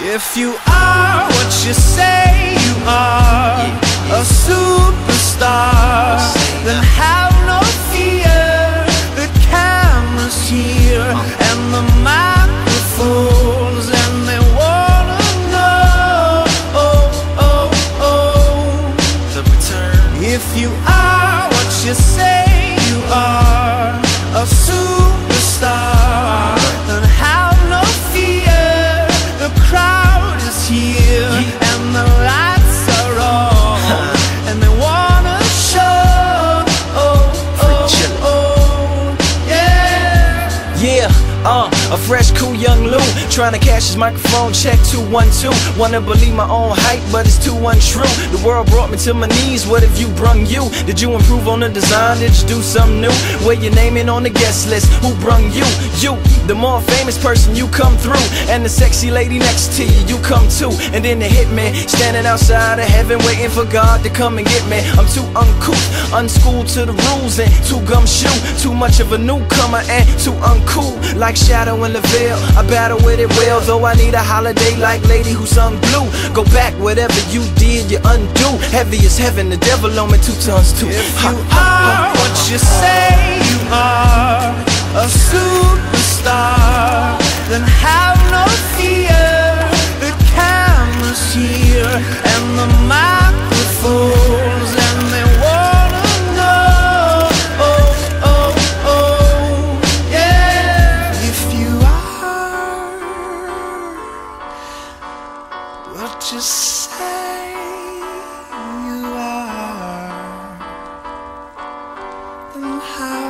If you are what you say you are, a superstar, then have no fear. The camera's here and the microphones, and they wanna know, the return. If you are what you say you are, a superstar, then have no fear. The crowd is here and the lights are on, and they wanna show, yeah. A fresh, cool young Lou trying to cash his microphone check 212. Wanna believe my own hype, but it's too untrue. The world brought me to my knees, what have you brung you? Did you improve on the design? Did you do something new? Where your name in on the guest list? Who brung you? You, the more famous person, you come through. And the sexy lady next to you, you come too. And then the hitman standing outside of heaven waiting for God to come and get me. I'm too uncouth, unschooled to the rules, and too gumshoe. Too much of a newcomer and too uncool. Like Shadow in the Veil, I battle with it well, though I need a holiday like Lady who sung Blue. Go back, whatever you did, you undo. Heavy as heaven, the devil on me 2 tons too. If you are what you say you are, a superstar, then have no fear. The camera's here and the microphones, and they wanna know, yeah. If you are what you say you are, then how